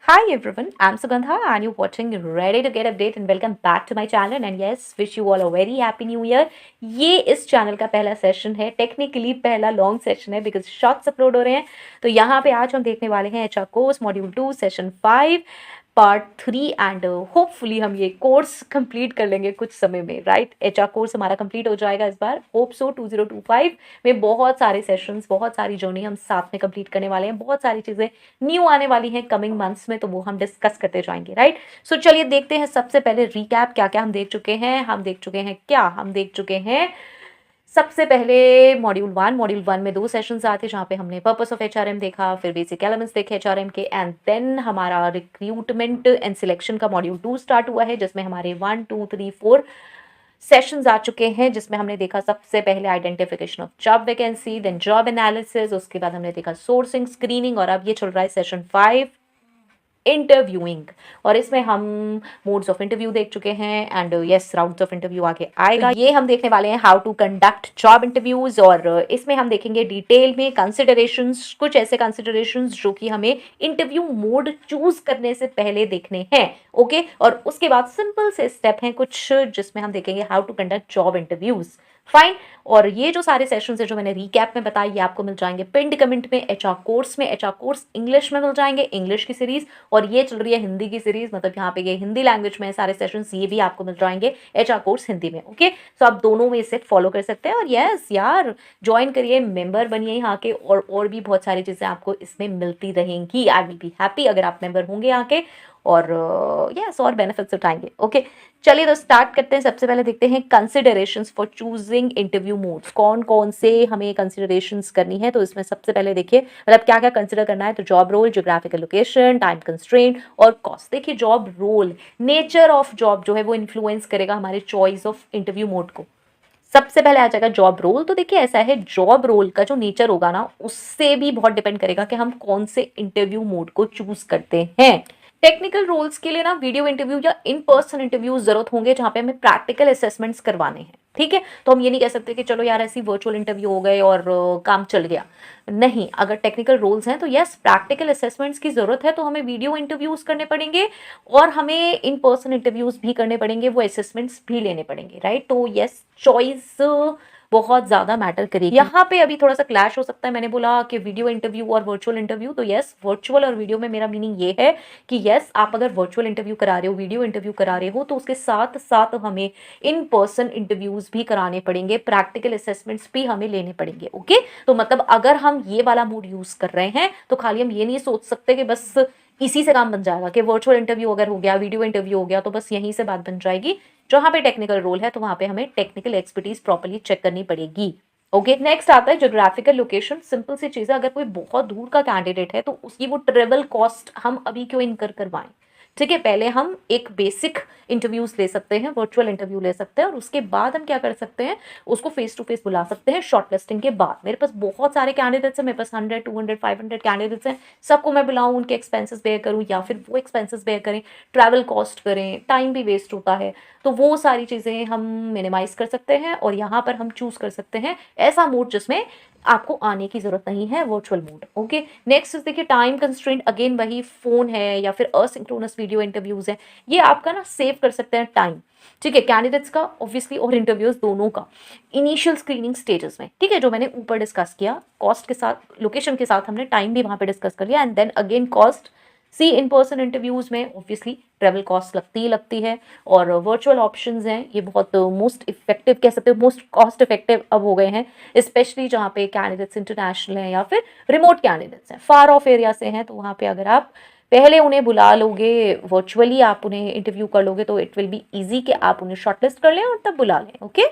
Hi everyone, I'm Sugandha and you're watching Ready to Get Update and welcome back to my channel and yes, wish you all a very happy new year. ये इस channel का पहला session है, technically पहला long session है because shorts upload हो रहे हैं। तो यहाँ पे आज हम देखने वाले हैं HR course module 2 session 5 part 3 and hopefully हम ये कोर्स कंप्लीट कर लेंगे कुछ समय में, राइट। एचआर कोर्स हमारा कंप्लीट हो जाएगा इस बार, होप सो 2025 में। बहुत सारे सेशंस, बहुत सारी जर्नी हम साथ में कंप्लीट करने वाले हैं, बहुत सारी चीज़ें न्यू आने वाली हैं कमिंग मंथ्स में, तो वो हम डिस्कस करते जाएंगे, राइट। सो चलिए देखते हैं सबसे पहले रिकैप क्या क्या हम देख चुके हैं। हम देख चुके हैं सबसे पहले मॉड्यूल वन में 2 सेशंस आते जहाँ पे हमने पर्पस ऑफ एचआरएम देखा, फिर बेसिक एलिमेंट्स देखे एचआरएम के, एंड देन हमारा रिक्रूटमेंट एंड सिलेक्शन का मॉड्यूल 2 स्टार्ट हुआ है जिसमें हमारे 1 2 3 4 सेशंस आ चुके हैं, जिसमें हमने देखा सबसे पहले identification of job vacancy, then job analysis, उसके बाद हमने देखा सोर्सिंग, स्क्रीनिंग, और अब ये चल रहा है सेशन 5 इंटरव्यूइंग। और इसमें हम मोड्स ऑफ इंटरव्यू देख चुके हैं and yes, rounds of interview आगे आएगा। ये हम देखने वाले हैं how to conduct job interviews, और इसमें हम देखेंगे डिटेल में कंसिडरेशंस, कुछ ऐसे कंसिडरेशंस जो कि हमें इंटरव्यू मोड चूज करने से पहले देखने हैं, ओके। और उसके बाद सिंपल से स्टेप हैं कुछ जिसमें हम देखेंगे how to conduct job interviews, fine. और ये जो सारे सेशंस है जो मैंने रीकैप में बताया, ये आपको मिल जाएंगे पिंड कमेंट में। एचआर कोर्स में, एचआर कोर्स इंग्लिश में मिल जाएंगे, इंग्लिश की सीरीज, और ये चल रही है हिंदी की सीरीज, मतलब यहाँ पे ये हिंदी लैंग्वेज में सारे सेशंस, ये भी आपको मिल जाएंगे एचआर कोर्स हिंदी में, ओके। सो आप दोनों में इसे फॉलो कर सकते हैं। और यस यार, ज्वाइन करिए, मेंबर बनिए यहाँ के, और भी बहुत सारी चीज़ें आपको इसमें मिलती रहेंगी। आई विल बी हैप्पी अगर आप मेंबर होंगे यहाँ के, और यस और बेनिफिट्स उठाएंगे, ओके। चलिए तो स्टार्ट करते हैं। सबसे पहले देखते हैं considerations for choosing interview modes, कौन कौन से हमें कंसिडरेशंस करनी है। तो इसमें सबसे पहले देखिए मतलब क्या क्या कंसिडर करना है। तो job role, geographical location, time constraint और कॉस्ट। देखिए job role, nature of job जो है वो इन्फ्लुएंस करेगा हमारे चॉइस ऑफ इंटरव्यू मोड को। सबसे पहले आ जाएगा जॉब रोल। तो देखिए ऐसा है, जॉब रोल का जो नेचर होगा ना, उससे भी बहुत डिपेंड करेगा कि हम कौन से इंटरव्यू मोड को चूज करते हैं। टेक्निकल रोल्स के लिए ना वीडियो इंटरव्यू या इन पर्सन इंटरव्यू जरूरत होंगे जहां पे हमें प्रैक्टिकल असेसमेंट्स करवाने हैं, ठीक है। तो हम ये नहीं कह सकते कि चलो यार ऐसी वर्चुअल इंटरव्यू हो गए और काम चल गया, नहीं। अगर टेक्निकल रोल्स हैं तो यस, प्रैक्टिकल असेसमेंट्स की जरूरत है, तो हमें वीडियो इंटरव्यूज करने पड़ेंगे और हमें इन पर्सन इंटरव्यूज भी करने पड़ेंगे, वो असेसमेंट्स भी लेने पड़ेंगे, राइट। तो यस, चॉइस बहुत ज्यादा मैटर करेगी यहाँ पे। अभी थोड़ा सा क्लैश हो सकता है, मैंने बोला कि वीडियो इंटरव्यू और वर्चुअल इंटरव्यू, तो यस वर्चुअल और वीडियो में मेरा मीनिंग ये है कि यस, आप अगर वर्चुअल इंटरव्यू करा रहे हो, वीडियो इंटरव्यू करा रहे हो, तो उसके साथ साथ हमें इन पर्सन इंटरव्यूज भी कराने पड़ेंगे, प्रैक्टिकल असेसमेंट्स भी हमें लेने पड़ेंगे, ओके। तो मतलब अगर हम ये वाला मूड यूज कर रहे हैं तो खाली हम ये नहीं सोच सकते कि बस इसी से काम बन जाएगा, कि वर्चुअल इंटरव्यू अगर हो गया, वीडियो इंटरव्यू हो गया, तो बस यहीं से बात बन जाएगी। जहां पे टेक्निकल रोल है तो वहां पे हमें टेक्निकल एक्सपर्टीज प्रॉपर्ली चेक करनी पड़ेगी, ओके। नेक्स्ट आता है ज्योग्राफिकल लोकेशन। सिंपल सी चीज है, अगर कोई बहुत दूर का कैंडिडेट है तो उसकी वो ट्रेवल कॉस्ट हम अभी क्यों इनकर करवाएं, ठीक है। पहले हम एक बेसिक इंटरव्यूज ले सकते हैं, वर्चुअल इंटरव्यू ले सकते हैं, और उसके बाद हम क्या कर सकते हैं, उसको फेस टू फेस बुला सकते हैं शॉर्टलिस्टिंग के बाद। मेरे पास बहुत सारे कैंडिडेट्स हैं, मेरे पास 100 200 500 कैंडिडेट्स हैं, सबको मैं बुलाऊं, उनके एक्सपेंसेस बेयर करूं या फिर वो एक्सपेंसेस बेयर करें, ट्रैवल कॉस्ट करें, टाइम भी वेस्ट होता है। तो वो सारी चीज़ें हम मिनिमाइज कर सकते हैं और यहाँ पर हम चूज कर सकते हैं ऐसा मोड जिसमें आपको आने की जरूरत नहीं है, वर्चुअल मोड, ओके। नेक्स्ट देखिए टाइम कंस्ट्रेंट, अगेन वही फोन है या फिर असिंक्रोनस वीडियो इंटरव्यूज है, ये आपका ना सेव कर सकते हैं टाइम, ठीक है, कैंडिडेट्स का ऑब्वियसली और इंटरव्यूज दोनों का, इनिशियल स्क्रीनिंग स्टेजेस में, ठीक है। जो मैंने ऊपर डिस्कस किया, कॉस्ट के साथ, लोकेशन के साथ हमने टाइम भी वहां पे डिस्कस कर लिया, and then again cost. See in person interviews में ऑब्वियसली ट्रेवल कॉस्ट लगती ही लगती है, और वर्चुअल ऑप्शंस हैं ये बहुत मोस्ट इफेक्टिव कह सकते हो, मोस्ट कॉस्ट इफेक्टिव अब हो गए हैं, स्पेशली जहाँ पे कैंडिडेट्स इंटरनेशनल हैं या फिर रिमोट कैंडिडेट्स हैं, फार ऑफ एरिया से हैं। तो वहाँ पे अगर आप पहले उन्हें बुला लोगे, वर्चुअली आप उन्हें इंटरव्यू कर लोगे, तो इट विल बी ईजी कि आप उन्हें शॉर्टलिस्ट कर लें और तब बुला लें, ओके।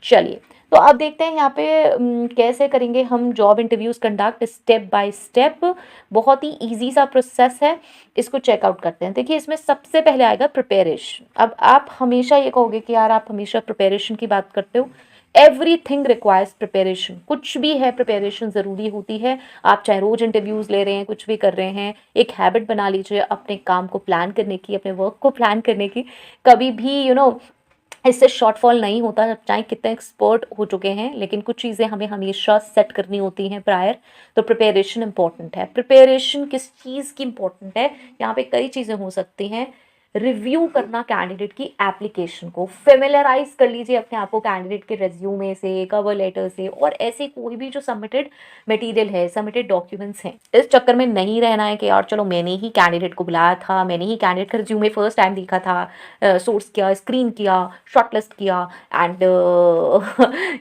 चलिए तो अब देखते हैं यहाँ पे कैसे करेंगे हम job interviews conduct, step by step. बहुत ही इजी सा प्रोसेस है, इसको चेकआउट करते हैं। देखिए इसमें सबसे पहले आएगा प्रिपरेशन। अब आप हमेशा ये कहोगे कि यार आप हमेशा प्रिपरेशन की बात करते हो, एवरीथिंग रिक्वायर्स प्रिपरेशन, कुछ भी है प्रिपरेशन ज़रूरी होती है। आप चाहे रोज इंटरव्यूज ले रहे हैं, कुछ भी कर रहे हैं, एक हैबिट बना लीजिए अपने काम को प्लान करने की, अपने वर्क को प्लान करने की। कभी भी इससे शॉर्टफॉल नहीं होता, चाहे कितने एक्सपर्ट हो चुके हैं, लेकिन कुछ चीज़ें हमें हमेशा सेट करनी होती हैं प्रायर। तो प्रिपरेशन इंपॉर्टेंट है। प्रिपरेशन किस चीज़ की इंपॉर्टेंट है, यहाँ पे कई चीज़ें हो सकती हैं। रिव्यू करना कैंडिडेट की एप्लीकेशन को, फेमिलराइज कर लीजिए अपने आप को कैंडिडेट के रेज्यूमे से, कवर लेटर से, और ऐसे कोई भी जो सबमिटेड मटेरियल है, सबमिटेड डॉक्यूमेंट्स हैं। इस चक्कर में नहीं रहना है कि यार चलो मैंने ही कैंडिडेट को बुलाया था, मैंने ही कैंडिडेट का रिज्यूमे फर्स्ट टाइम देखा था, सोर्स किया, स्क्रीन किया, शॉर्टलिस्ट किया, एंड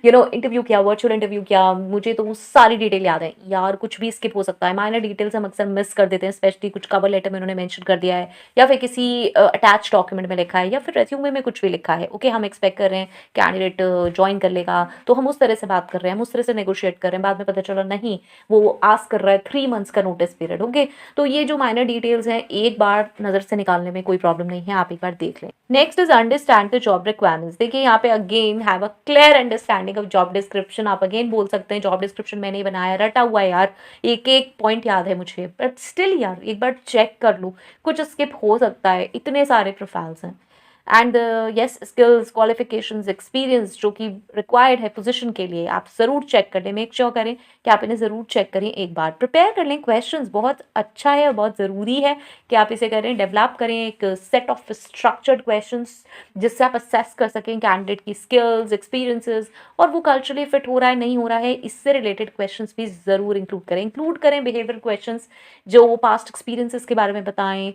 इंटरव्यू किया, वर्चुअल इंटरव्यू किया, मुझे तो सारी डिटेल याद है। यार कुछ भी स्किप हो सकता है, माइनर डिटेल्स हम अक्सर मिस कर देते हैं, स्पेशली कुछ कवर लेटर में उन्होंने मेंशन कर दिया है, या फिर किसी अटैच डॉक्यूमेंट में लिखा है, या फिर रेज्यूमे में कुछ भी लिखा है। ओके, हम एक्सपेक्ट कर रहे हैं कैंडिडेट ज्वाइन कर लेगा, तो हम उस तरह से बात कर रहे हैं, हम उस तरह से नेगोशिएट कर रहे हैं। बाद में पता चला नहीं, वो आस्क कर रहा है 3 मंथ्स का नोटिस पीरियड। ओके, तो ये जो माइनर डिटेल्स हैं एक बार नजर से निकालने में कोई प्रॉब्लम नहीं है, आप एक बार देख लें। Next is understand the job requirements. देखिए यहाँ पे again have a clear understanding of job description. आप अगेन बोल सकते हैं जॉब डिस्क्रिप्शन मैंने ही बनाया, रटा हुआ है यार, एक एक पॉइंट याद है मुझे, बट स्टिल यार एक बार चेक कर लूँ, कुछ स्किप हो सकता है, इतने सारे प्रोफाइल्स हैं। And yes, skills, qualifications, experience जो कि रिक्वायर्ड है पोजीशन के लिए, आप ज़रूर चेक कर लें, मेक श्योर करें कि आप इन्हें ज़रूर चेक करें, एक बार प्रिपेयर कर लें। क्वेश्चंस बहुत अच्छा है और बहुत ज़रूरी है कि आप इसे करें, डेवलप करें एक सेट ऑफ स्ट्रक्चर्ड क्वेश्चंस, जिससे आप असेस कर सकें कैंडिडेट की स्किल्स, एक्सपीरियंसेस, और वो कल्चरली फिट हो रहा है नहीं हो रहा है, इससे रिलेटेड क्वेश्चंस भी ज़रूर इंक्लूड करें बिहेवियर क्वेश्चंस, जो पास्ट एक्सपीरियंसेस के बारे में बताएं।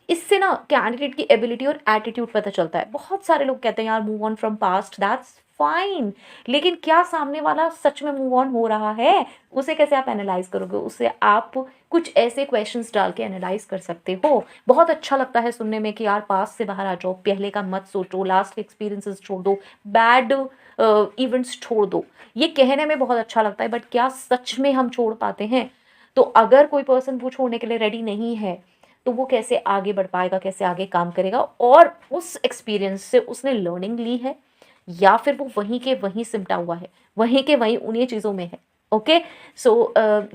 इससे ना कैंडिडेट की एबिलिटी और एटीट्यूड पता चलता है। बहुत सारे लोग कहते हैं यार move on from past, that's fine, लेकिन क्या सामने वाला सच में मूव ऑन हो रहा है, उसे कैसे आप एनालाइज करोगे? उसे आप कुछ ऐसे क्वेश्चंस डाल के एनालाइज कर सकते हो। बहुत अच्छा लगता है सुनने में कि यार पास्ट से बाहर आ जाओ, पहले का मत सोचो, लास्ट के एक्सपीरियंसेस छोड़ दो, बैड इवेंट्स छोड़ दो। ये कहने में बहुत अच्छा लगता है, बट क्या सच में हम छोड़ पाते हैं? तो अगर कोई पर्सन वो छोड़ने के लिए रेडी नहीं है, तो वो कैसे आगे बढ़ पाएगा, कैसे आगे काम करेगा? और उस एक्सपीरियंस से उसने लर्निंग ली है, या फिर वो वहीं के वहीं सिमटा हुआ है, वहीं के वहीं उन्हीं चीज़ों में है। ओके, सो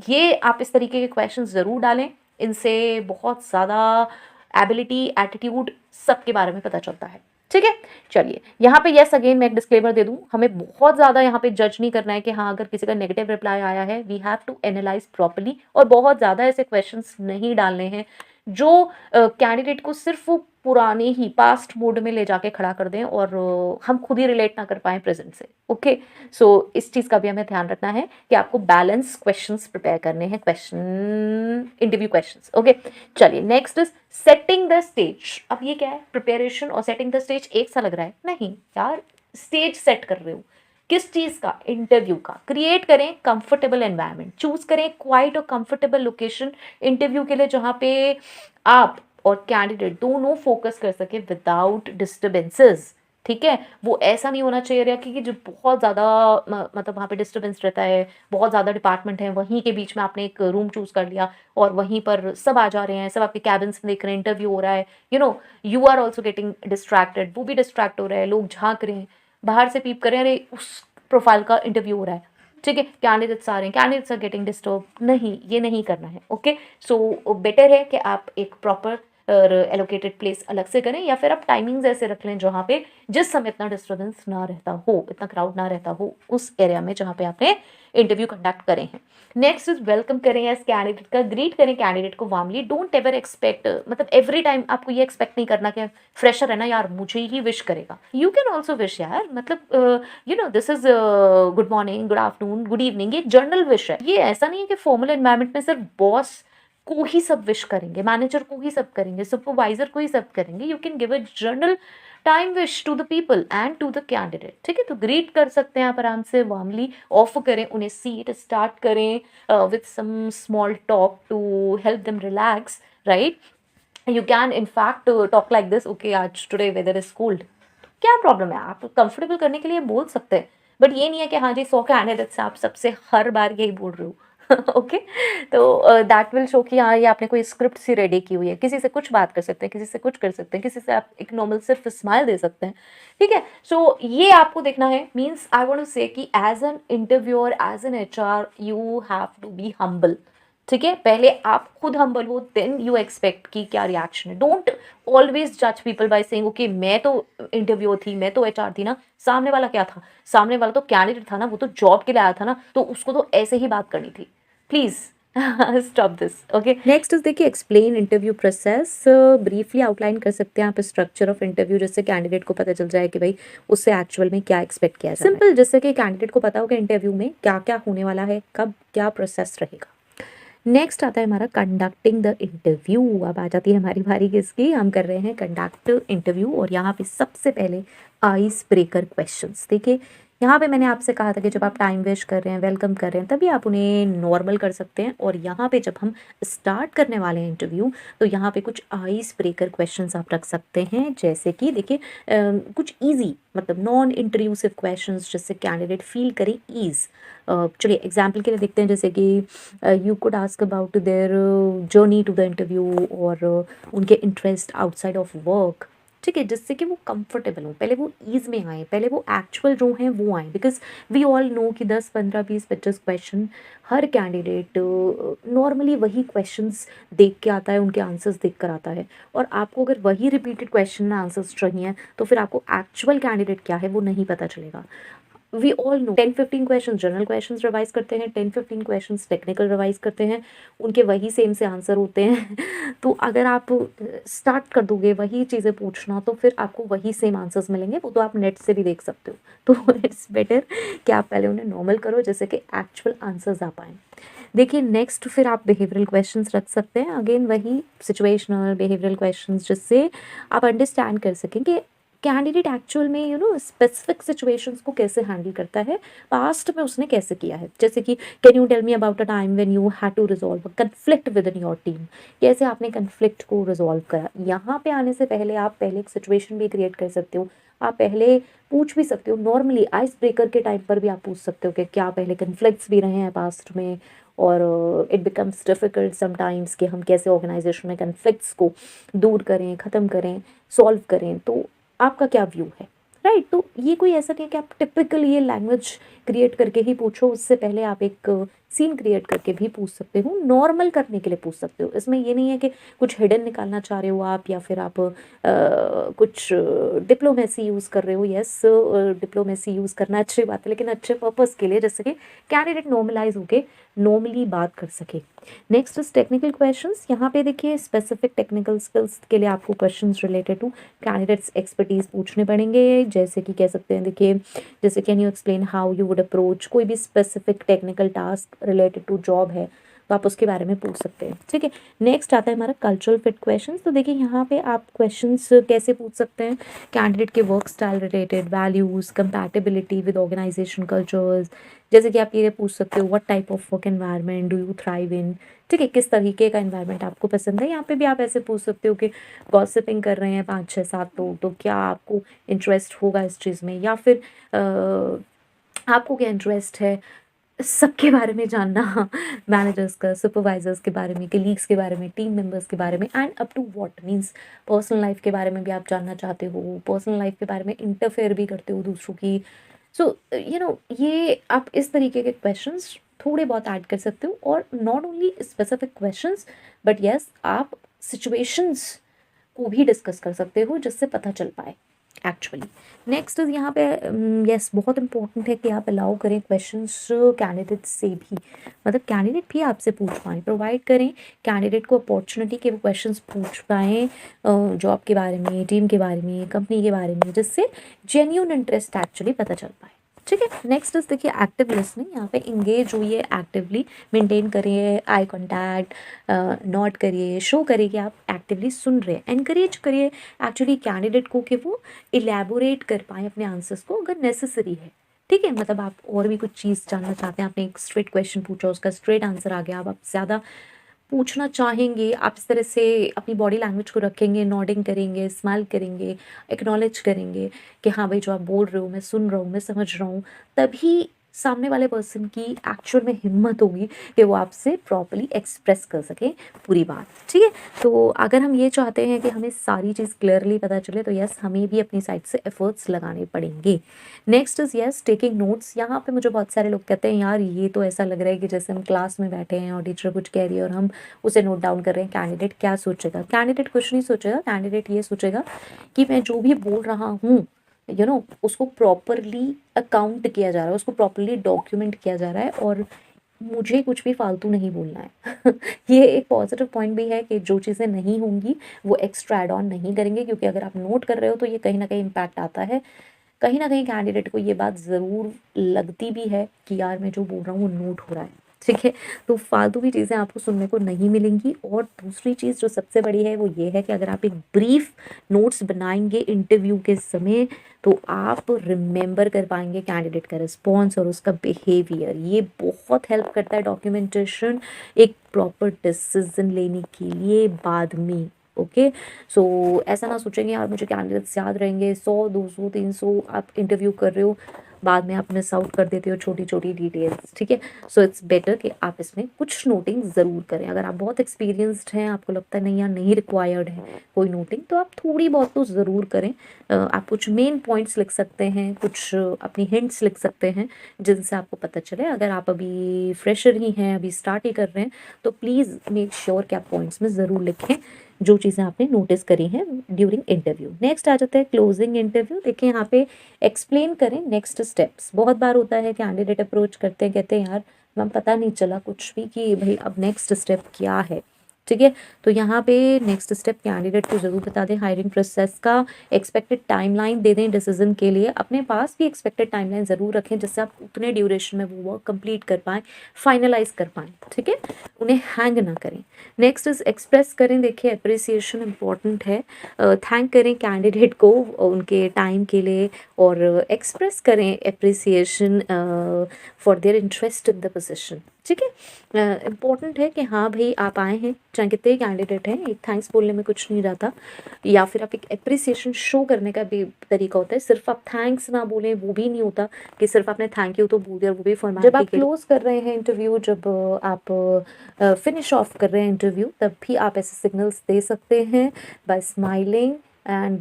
ये आप इस तरीके के क्वेश्चन ज़रूर डालें, इनसे बहुत ज़्यादा एबिलिटी, एटीट्यूड, सबके बारे में पता चलता है। ठीक है, चलिए यहाँ पे यस अगेन मैं एक डिस्क्लेमर दे दूँ, हमें बहुत ज़्यादा यहाँ पे जज नहीं करना है कि हाँ अगर किसी का नेगेटिव रिप्लाई आया है, we have to analyze properly, और बहुत ज़्यादा ऐसे क्वेश्चंस नहीं डालने हैं जो कैंडिडेट को सिर्फ वो पुराने ही पास्ट मोड में ले जाके खड़ा कर दें, और हम खुद ही रिलेट ना कर पाएँ प्रेजेंट से। ओके, सो इस चीज़ का भी हमें ध्यान रखना है कि आपको बैलेंस क्वेश्चंस प्रिपेयर करने हैं, इंटरव्यू क्वेश्चंस। ओके, चलिए next is setting the stage. अब ये क्या है, प्रिपरेशन और सेटिंग द स्टेज एक सा लग रहा है? नहीं यार, स्टेज सेट कर रहे हो किस चीज़ का? इंटरव्यू का। क्रिएट करें कंफर्टेबल एनवायरनमेंट, चूज करें क्वाइट और कंफर्टेबल लोकेशन इंटरव्यू के लिए, जहाँ पे आप और कैंडिडेट दोनों फोकस कर सके विदाउट डिस्टर्बेंसेस। ठीक है, वो ऐसा नहीं होना चाहिए रहा कि जो बहुत ज़्यादा मतलब वहाँ पे डिस्टर्बेंस रहता है, बहुत ज़्यादा डिपार्टमेंट है, वहीं के बीच में आपने एक रूम चूज़ कर लिया और वहीं पर सब आ जा रहे हैं, सब आपके कैबिन्स में देख रहे हैं, इंटरव्यू हो रहा है, you are also getting distracted, वो भी डिस्ट्रैक्ट हो रहे हैं, लोग झांक रहे हैं, बाहर से पीप कर रहे हैं, अरे उस प्रोफाइल का इंटरव्यू हो रहा है। ठीक है, कैंडिडेट्स आ रहे हैं, कैंडिडेट्स आर गेटिंग डिस्टर्ब, नहीं ये नहीं करना है। ओके, सो बेटर है कि आप एक प्रॉपर एलोकेटेड प्लेस अलग से करें, या फिर आप टाइमिंग्स ऐसे रख लें जहाँ पे जिस समय इतना डिस्टर्बेंस ना रहता हो, इतना क्राउड ना रहता हो उस एरिया में जहाँ पे आपने इंटरव्यू कंडक्ट करें हैं। नेक्स्ट इज वेलकम करें एज कैंडिडेट का, ग्रीट करें कैंडिडेट को वार्मली। डोंट एवर एक्सपेक्ट, मतलब एवरी टाइम आपको ये एक्सपेक्ट नहीं करना कि फ्रेशर है ना यार मुझे ही विश करेगा। यू कैन ऑल्सो विश यार, मतलब this is good morning, good afternoon, good evening, ये जनरल विश है। ये ऐसा नहीं है कि फॉर्मल एनवायरनमेंट में सिर्फ बॉस को ही सब विश करेंगे, मैनेजर को ही सब करेंगे, सुपरवाइजर को ही सब करेंगे। You can give a general time wish to the people and to the candidate. ठीक है, तो ग्रीट कर सकते हैं आप आराम से, वार्मली ऑफर करें उन्हें सीट, स्टार्ट करें with some small talk to help them relax, right? You can in fact talk like this, okay आज टुडे वेदर इज कोल्ड, क्या प्रॉब्लम है? आप कंफर्टेबल करने के लिए बोल सकते हैं, बट ये नहीं है कि हाँ जी 100 कैंडिडेट से आप सबसे हर बार यही बोल रहे हो। ओके, तो दैट विल शो कि हाँ ये आपने कोई स्क्रिप्ट सी रेडी की हुई है। किसी से कुछ बात कर सकते हैं, किसी से कुछ कर सकते हैं, किसी से आप एक नॉर्मल सिर्फ स्माइल दे सकते हैं। ठीक है, सो ये आपको देखना है। Means I want to say कि as an interviewer, as an HR, you have to be humble. ठीक है, पहले आप खुद हम्बल हो, देन यू एक्सपेक्ट कि क्या रिएक्शन है। डोंट ऑलवेज जज पीपल बाय सेइंग ओके मैं तो इंटरव्यू थी, मैं तो एचआर थी ना, सामने वाला क्या था, सामने वाला तो कैंडिडेट था ना, वो तो जॉब के लिए आया था ना, तो उसको तो ऐसे ही बात करनी थी। Please stop this. Okay, next is देखिए explain interview process. Briefly outline कर सकते हैं आप स्ट्रक्चर ऑफ इंटरव्यू, जिससे कैंडिडेट को पता चल जाए कि भाई उससे एक्चुअल में क्या एक्सपेक्ट किया जाए। सिंपल, जिससे कि कैंडिडेट को पता हो कि इंटरव्यू में क्या क्या होने वाला है, कब क्या प्रोसेस रहेगा। नेक्स्ट आता है हमारा कंडक्टिंग द इंटरव्यू। अब आ जाती है हमारी बारी किसकी, हम कर रहे हैं कंडक्ट इंटरव्यू। और यहाँ पे सबसे पहले आइस ब्रेकर क्वेश्चंस। देखिए यहाँ पे मैंने आपसे कहा था कि जब आप टाइम वेस्ट कर रहे हैं, वेलकम कर रहे हैं, तभी आप उन्हें नॉर्मल कर सकते हैं। और यहाँ पे जब हम स्टार्ट करने वाले हैं इंटरव्यू, तो यहाँ पे कुछ आइस ब्रेकर क्वेश्चंस आप रख सकते हैं, जैसे कि देखिए कुछ इजी मतलब नॉन इंट्रूसिव क्वेश्चंस, जिससे कैंडिडेट फील करे ईज। चलिए एग्जाम्पल के लिए देखते हैं, जैसे कि you could ask about their journey to the interview, और उनके इंटरेस्ट आउटसाइड ऑफ वर्क। ठीक है, जिससे कि वो कंफर्टेबल हो, पहले वो ईज में आए, पहले वो एक्चुअल जो हैं वो आए। बिकॉज वी ऑल नो कि 10 15 20 25 क्वेश्चन हर कैंडिडेट नॉर्मली वही क्वेश्चंस देख के आता है, उनके आंसर्स देख कर आता है। और आपको अगर वही रिपीटेड क्वेश्चन आंसर्स चाहिए, तो फिर आपको एक्चुअल कैंडिडेट क्या है वो नहीं पता चलेगा। We all know 10-15 question general questions revise करते हैं, 10-15 क्वेश्चंस टेक्निकल रिवाइज करते हैं, उनके वही सेम से आंसर होते हैं। तो अगर आप स्टार्ट कर दोगे वही चीज़ें पूछना, तो फिर आपको वही सेम आंसर्स मिलेंगे, वो तो आप नेट से भी देख सकते हो। तो इट्स बेटर कि आप पहले उन्हें नॉर्मल करो, जैसे कि एक्चुअल आंसर्स आ पाएँ। देखिए नेक्स्ट फिर आप बिहेवियरल क्वेश्चंस रख सकते हैं, अगेन वही सिचुएशनल बिहेवियरल क्वेश्चंस, जिससे आप अंडरस्टैंड कर सकें कि कैंडिडेट एक्चुअल में स्पेसिफिक सिचुएशंस को कैसे हैंडल करता है, पास्ट में उसने कैसे किया है। जैसे कि can you tell me about a time when you had to resolve a conflict with in your team, कैसे आपने कन्फ्लिक्ट को रिजॉल्व करा। यहाँ पे आने से पहले आप पहले एक सिचुएशन भी क्रिएट कर सकते हो, आप पहले पूछ भी सकते हो, नॉर्मली आइस ब्रेकर के टाइम पर भी आप पूछ सकते हो कि क्या पहले कन्फ्लिक्ट्स भी रहे हैं पास्ट में, और इट बिकम्स डिफ़िकल्ट समटाइम्स कि हम कैसे ऑर्गेनाइजेशन में कन्फ्लिक्ट्स को दूर करें, ख़त्म करें, सॉल्व करें। तो आपका क्या व्यू है, राइट। तो ये कोई ऐसा नहीं है कि आप टिपिकल ये लैंग्वेज क्रिएट करके ही पूछो, उससे पहले आप एक सीन क्रिएट करके भी पूछ सकते हो, नॉर्मल करने के लिए पूछ सकते हो। इसमें ये नहीं है कि कुछ हिडन निकालना चाह रहे हो आप, या फिर आप कुछ डिप्लोमेसी यूज़ कर रहे हो। यस, डिप्लोमेसी यूज़ करना अच्छी बात है, लेकिन अच्छे पर्पज़ के लिए, जैसे कि कैंडिडेट नॉर्मलाइज होके नॉर्मली बात कर सके। Next is technical questions. यहाँ पे देखिए स्पेसिफिक टेक्निकल स्किल्स के लिए आपको questions related to candidates expertise पूछने पड़ेंगे, जैसे कि कह सकते हैं देखिए, जैसे can you explain how you would approach, कोई भी specific technical task related to job है तो आप उसके बारे में पूछ सकते हैं। ठीक है, नेक्स्ट आता है हमारा कल्चरल फिट क्वेश्चंस। तो देखिए यहाँ पे आप क्वेश्चंस कैसे पूछ सकते हैं, कैंडिडेट के work style related, values, compatibility with organization cultures. जैसे कि आप ये पूछ सकते हो what type of work environment do you thrive in. ठीक है, किस तरीके का एनवायरनमेंट आपको पसंद है। यहाँ पे भी आप ऐसे पूछ सकते हो कि गॉसिपिंग कर रहे हैं 5 6 7 लोग, तो क्या आपको इंटरेस्ट होगा इस चीज़ में, या फिर आपको क्या इंटरेस्ट है सबके बारे में जानना, मैनेजर्स का, सुपरवाइजर्स के बारे में, कलीग्स के बारे में, टीम मेंबर्स के बारे में, and up to what means personal life के बारे में भी आप जानना चाहते हो, पर्सनल लाइफ के बारे में इंटरफेयर भी करते हो दूसरों की। सो ये आप इस तरीके के क्वेश्चंस थोड़े बहुत ऐड कर सकते हो, और not only specific questions but yes आप सिचुएशंस को भी डिस्कस कर सकते हो, जिससे पता चल पाए एक्चुअली। नेक्स्ट यहाँ पे यस बहुत इंपॉर्टेंट है कि आप अलाउ करें क्वेश्चंस कैंडिडेट से भी, मतलब कैंडिडेट भी आपसे पूछ पाएँ, प्रोवाइड करें कैंडिडेट को अपॉर्चुनिटी कि वो क्वेश्चंस पूछ पाएँ जॉब के बारे में, टीम के बारे में, कंपनी के बारे में, जिससे जेन्यून इंटरेस्ट एक्चुअली पता चल पाए। ठीक है, नेक्स्ट इज देखिए एक्टिव लिसनिंग। यहाँ पे इंगेज हुई एक्टिवली, मेंटेन करिए आई कांटेक्ट, नोट करिए, शो करिए कि आप एक्टिवली सुन रहे हैं, एनकरेज करिए एक्चुअली कैंडिडेट को कि वो इलेबोरेट कर पाए अपने आंसर्स को अगर नेसेसरी है। ठीक है, मतलब आप और भी कुछ चीज़ जानना चाहते हैं, आपने एक स्ट्रेट क्वेश्चन पूछा, उसका स्ट्रेट आंसर आ गया, अब आप ज़्यादा पूछना चाहेंगे, आप इस तरह से अपनी बॉडी लैंग्वेज को रखेंगे, नॉडिंग करेंगे, स्माइल करेंगे, एक्नॉलेज करेंगे कि हाँ भाई जो आप बोल रहे हो मैं सुन रहा हूँ, मैं समझ रहा हूँ, तभी सामने वाले पर्सन की एक्चुअल में हिम्मत होगी कि वो आपसे प्रॉपर्ली एक्सप्रेस कर सके पूरी बात। ठीक है, तो अगर हम ये चाहते हैं कि हमें सारी चीज़ क्लियरली पता चले तो यस, हमें भी अपनी साइड से एफर्ट्स लगाने पड़ेंगे। Next is yes taking notes. यहाँ पे मुझे बहुत सारे लोग कहते हैं यार ये तो ऐसा लग रहा है कि जैसे हम क्लास में बैठे हैं और टीचर कुछ कह रही है और हम उसे नोट डाउन कर रहे हैं, कैंडिडेट क्या सोचेगा। कैंडिडेट कुछ नहीं सोचेगा, कैंडिडेट ये सोचेगा कि मैं जो भी बोल रहा हूँ उसको प्रॉपरली अकाउंट किया जा रहा है, उसको प्रॉपरली डॉक्यूमेंट किया जा रहा है और मुझे कुछ भी फालतू नहीं बोलना है। ये एक पॉजिटिव पॉइंट भी है कि जो चीज़ें नहीं होंगी वो एक्स्ट्रा एड ऑन नहीं करेंगे, क्योंकि अगर आप नोट कर रहे हो तो ये कहीं ना कहीं इम्पैक्ट आता है। कहीं ना कहीं कैंडिडेट को ये बात ज़रूर लगती भी है कि यार मैं जो बोल रहा हूँ वो नोट हो रहा है। ठीक है, तो फालतू की चीज़ें आपको सुनने को नहीं मिलेंगी। और दूसरी चीज़ जो सबसे बड़ी है वो ये है कि अगर आप एक ब्रीफ नोट्स बनाएंगे इंटरव्यू के समय तो आप रिमेंबर कर पाएंगे कैंडिडेट का रिस्पॉन्स और उसका बिहेवियर। ये बहुत हेल्प करता है डॉक्यूमेंटेशन एक प्रॉपर डिसीजन लेने के लिए बाद में। ओके, सो ऐसा ना सोचेंगे यार मुझे कैंडिडेट्स याद रहेंगे 100 200 300, आप इंटरव्यू कर रहे हो बाद में आप मिस आउट कर देते हो छोटी छोटी डिटेल्स। ठीक है, सो इट्स बेटर कि आप इसमें कुछ नोटिंग ज़रूर करें। अगर आप बहुत एक्सपीरियंस्ड हैं, आपको लगता है नहीं यार नहीं रिक्वायर्ड है कोई नोटिंग, तो आप थोड़ी बहुत तो ज़रूर करें। आप कुछ मेन पॉइंट्स लिख सकते हैं, कुछ अपनी हिंट्स लिख सकते हैं जिनसे आपको पता चले। अगर आप अभी फ्रेशर ही हैं, अभी स्टार्ट ही कर रहे हैं, तो प्लीज़ मेक श्योर कि आप पॉइंट्स में ज़रूर लिखें जो चीज़ें आपने नोटिस करी हैं ड्यूरिंग इंटरव्यू। नेक्स्ट आ जाता है क्लोजिंग इंटरव्यू। देखिए यहाँ पे एक्सप्लेन करें नेक्स्ट स्टेप्स। बहुत बार होता है कैंडिडेट अप्रोच करते हैं, कहते हैं यार मैम पता नहीं चला कुछ भी कि भाई अब नेक्स्ट स्टेप क्या है। ठीक है, तो यहाँ पे नेक्स्ट स्टेप कैंडिडेट को ज़रूर बता दें, हायरिंग प्रोसेस का एक्सपेक्टेड टाइमलाइन दे दें डिसीजन के लिए। अपने पास भी एक्सपेक्टेड टाइमलाइन ज़रूर रखें जिससे आप उतने ड्यूरेशन में वो वर्क कंप्लीट कर पाएँ, फाइनलाइज कर पाएँ। ठीक है, उन्हें हैंग ना करें। नेक्स्ट इज एक्सप्रेस करें। देखिए अप्रिसिएशन इम्पॉर्टेंट है, थैंक करें कैंडिडेट को उनके टाइम के लिए और एक्सप्रेस करें appreciation for their interest in the position. ठीक है, इम्पॉर्टेंट है कि हाँ भाई आप आए हैं, चाहे कितने कैंडिडेट हैं, एक थैंक्स बोलने में कुछ नहीं रहता, या फिर आप एक अप्रिसिएशन शो करने का भी तरीका होता है। सिर्फ आप थैंक्स ना बोलें वो भी नहीं होता कि सिर्फ आपने थैंक यू तो बोल दिया, वो भी फॉर्मेलिटी। जब आप क्लोज कर रहे हैं इंटरव्यू, जब आप फिनिश ऑफ कर रहे हैं इंटरव्यू, तब भी आप ऐसे सिग्नल्स दे सकते हैं बाय स्माइलिंग एंड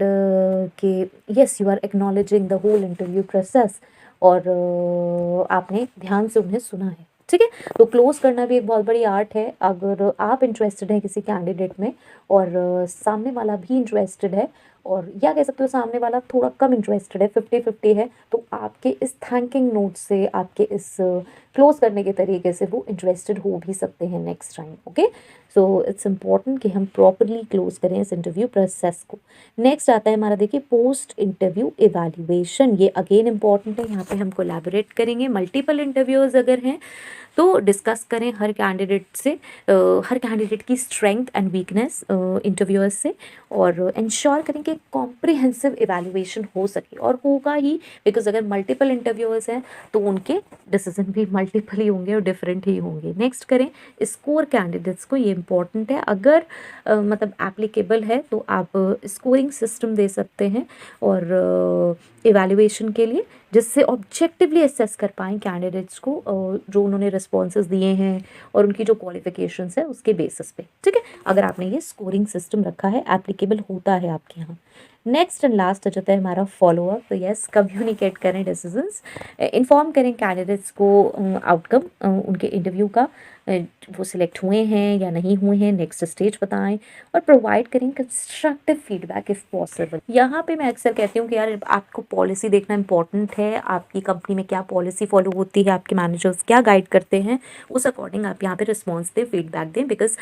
कि yes you are acknowledging the whole interview process और आपने ध्यान से उन्हें सुना है। ठीक है, तो क्लोज करना भी एक बहुत बड़ी आर्ट है। अगर आप इंटरेस्टेड हैं किसी कैंडिडेट में और सामने वाला भी इंटरेस्टेड है, और या कह सकते हो सामने वाला थोड़ा कम इंटरेस्टेड है, 50-50 है, तो आपके इस थैंकिंग नोट से, आपके इस क्लोज करने के तरीके से वो इंटरेस्टेड हो भी सकते हैं next time. Okay, so it's important कि हम प्रॉपरली क्लोज करें इस इंटरव्यू प्रोसेस को। नेक्स्ट आता है हमारा, देखिए पोस्ट इंटरव्यू इवैल्यूएशन। ये अगेन इंपॉर्टेंट है, यहाँ पे हम कोलैबोरेट करेंगे। मल्टीपल इंटरव्यूअर्स अगर हैं तो डिस्कस करें हर कैंडिडेट से, हर कैंडिडेट की स्ट्रेंथ एंड वीकनेस इंटरव्यूअर्स से, और इंश्योर करें कि कॉम्प्रिहेंसिव इवैल्यूएशन हो सके, और होगा ही, बिकॉज अगर मल्टीपल इंटरव्यूअर्स हैं तो उनके डिसीजन भी मल्टीपल ही होंगे और डिफरेंट ही होंगे। नेक्स्ट करें स्कोर कैंडिडेट्स को, ये इंपॉर्टेंट है। अगर मतलब एप्लीकेबल है तो आप स्कोरिंग सिस्टम दे सकते हैं और इवैल्यूएशन के लिए, जिससे ऑब्जेक्टिवली असेस कर पाएँ कैंडिडेट्स को जो उन्होंने रिस्पॉन्सेज दिए हैं और उनकी जो क्वालिफिकेशंस है उसके बेसिस पे। ठीक है, अगर आपने ये स्कोरिंग सिस्टम रखा है, एप्लीकेबल होता है आपके यहाँ। नेक्स्ट एंड लास्ट आ जाता है हमारा फॉलोअप। तो यस, कम्युनिकेट करें डिसीजंस, इन्फॉर्म करें कैंडिडेट्स को आउटकम उनके इंटरव्यू का, वो सिलेक्ट हुए हैं या नहीं हुए हैं, नेक्स्ट स्टेज बताएं, और प्रोवाइड करें कंस्ट्रक्टिव फीडबैक इफ़ पॉसिबल। यहाँ पे मैं अक्सर कहती हूँ कि यार आपको पॉलिसी देखना इंपॉर्टेंट है, आपकी कंपनी में क्या पॉलिसी फॉलो होती है, आपके मैनेजर्स क्या गाइड करते हैं, उस अकॉर्डिंग आप यहाँ पे रिस्पॉन्स दें, फीडबैक दें। बिकॉज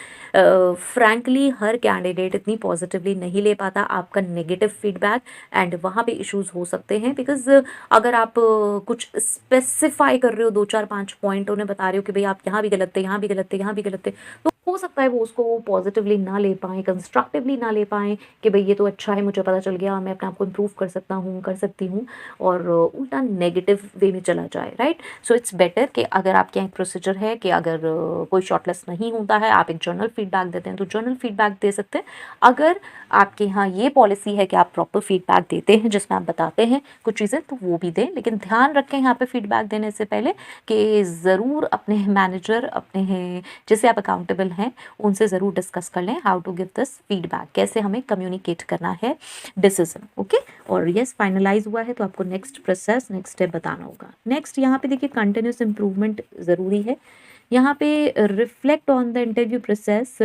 फ्रैंकली हर कैंडिडेट इतनी पॉजिटिवली नहीं ले पाता आपका नेगेटिव फीडबैक, एंड वहाँ पे इश्यूज हो सकते हैं। बिकॉज अगर आप कुछ स्पेसिफाई कर रहे हो, 2 4 5 पॉइंट उन्हें बता रहे हो कि भाई आप यहाँ भी गलत थे, यहाँ भी गलत थे, यहाँ भी गलत थे, तो हो सकता है वो उसको पॉजिटिवली ना ले पाएँ, कंस्ट्रक्टिवली ना ले पाएँ कि भई ये तो अच्छा है, मुझे पता चल गया, मैं अपने आप को इम्प्रूव कर सकता हूँ, कर सकती हूँ, और उल्टा नेगेटिव वे में चला जाए, राइट? सो इट्स बेटर कि अगर आपके यहाँ एक प्रोसीजर है कि अगर कोई शॉर्टलिस्ट नहीं होता है, आप एक जर्नल फीडबैक देते हैं, तो जर्नल फीडबैक दे सकते हैं। अगर आपके यहाँ ये पॉलिसी है कि आप प्रॉपर फीडबैक देते हैं, जिसमें आप बताते हैं कुछ चीज़ें, तो वो भी दें, लेकिन ध्यान रखें यहाँ पे फीडबैक देने से पहले कि ज़रूर अपने मैनेजर, अपने जिससे आप अकाउंटेबल हैं, उनसे ज़रूर डिस्कस कर लें how to give this feedback, कैसे हमें कम्युनिकेट करना है डिसीजन, ओके। और यस, फाइनलाइज हुआ है तो आपको नेक्स्ट प्रोसेस, नेक्स्ट स्टेप बताना होगा। नेक्स्ट यहाँ पे देखिए कंटिन्यूस इम्प्रूवमेंट ज़रूरी है। यहाँ पे reflect on the interview process,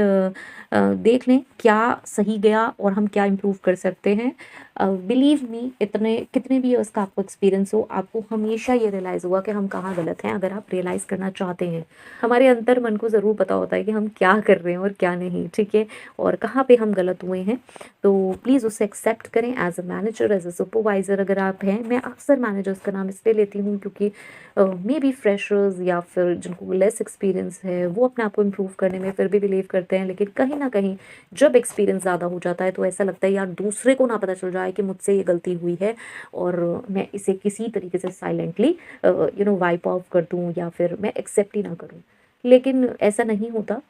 देख लें क्या सही गया और हम क्या इम्प्रूव कर सकते हैं। बिलीव मी, इतने कितने भी उसका आपको एक्सपीरियंस हो, आपको हमेशा ये रियलाइज़ हुआ कि हम कहाँ गलत हैं। अगर आप रियलाइज़ करना चाहते हैं, हमारे अंतर मन को ज़रूर पता होता है कि हम क्या कर रहे हैं और क्या नहीं, ठीक है, और कहाँ पे हम गलत हुए हैं। तो प्लीज़ उसे एक्सेप्ट करें as a manager, as a supervisor अगर आप हैं। मैं अक्सर मैनेजर्स का नाम इसलिए लेती हूँ क्योंकि मे बी फ्रेशर्स या फिर जिनको लेस एक्सपीरियंस है, वो अपने आप को इम्प्रूव करने में फिर भी बिलीव करते हैं, लेकिन कहीं ना कहीं जब एक्सपीरियंस ज़्यादा हो जाता है तो ऐसा लगता है यार दूसरे को ना पता चल जाए कि मुझसे ये गलती हुई है और मैं इसे किसी तरीके से साइलेंटली वाइप ऑफ कर दूँ या फिर मैं एक्सेप्ट ही ना करूँ। लेकिन ऐसा नहीं होता,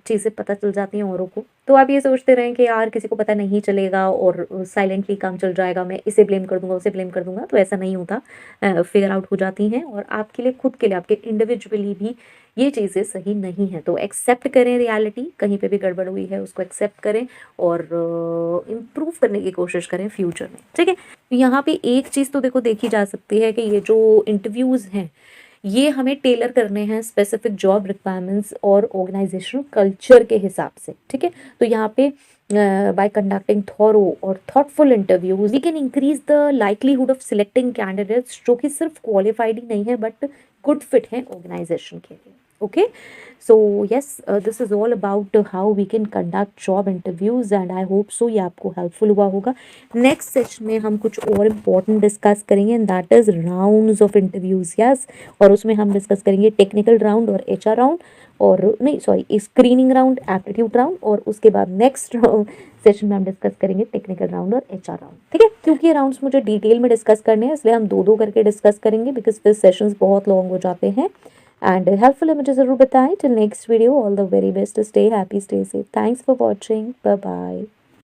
चीज़ें पता चल जाती हैं औरों को। तो आप ये सोचते रहें कि यार किसी को पता नहीं चलेगा और साइलेंटली काम चल जाएगा, मैं इसे ब्लेम कर दूंगा, उसे ब्लेम कर दूंगा, तो ऐसा नहीं होता। फिगर आउट हो जाती हैं और आपके लिए, खुद के लिए, आपके इंडिविजुअली भी ये चीज़ें सही नहीं है। तो एक्सेप्ट करें रियलिटी, कहीं पे भी गड़बड़ हुई है उसको एक्सेप्ट करें और इम्प्रूव करने की कोशिश करें फ्यूचर में, ठीक है। तो यहाँ पे एक चीज़ तो देखो देखी जा सकती है कि ये जो इंटरव्यूज़ हैं, ये हमें टेलर करने हैं स्पेसिफिक जॉब रिक्वायरमेंट्स और ऑर्गेनाइजेशनल कल्चर के हिसाब से, ठीक है। तो यहाँ पे बाय कंडक्टिंग थॉरो और thoughtful interviews we can increase the likelihood of selecting candidates जो कि सिर्फ क्वालिफाइड ही नहीं है बट गुड फिट है ऑर्गेनाइजेशन के लिए, okay. So yes, this is all about how we can conduct job interviews and I hope so ये आपको helpful हुआ होगा। नेक्स्ट सेशन में हम कुछ और इम्पोर्टेंट डिस्कस करेंगे and that is rounds of interviews, yes. और उसमें हम डिस्कस करेंगे टेक्निकल राउंड और एचआर राउंड, और नहीं sorry, screening round, aptitude round, और उसके बाद नेक्स्ट सेशन में हम डिस्कस करेंगे टेक्निकल राउंड और एचआर राउंड, ठीक है। क्योंकि ये राउंड्स मुझे डिटेल में डिस्कस करने हैं इसलिए हम दो दो करके डिस्कस करेंगे बिकॉज फिर सेशंस बहुत लॉन्ग हो जाते हैं। एंड हेल्पफुल है मुझे ज़रूर बताएं। Till next video, all the very best, stay happy, stay safe, thanks for watching, bye bye.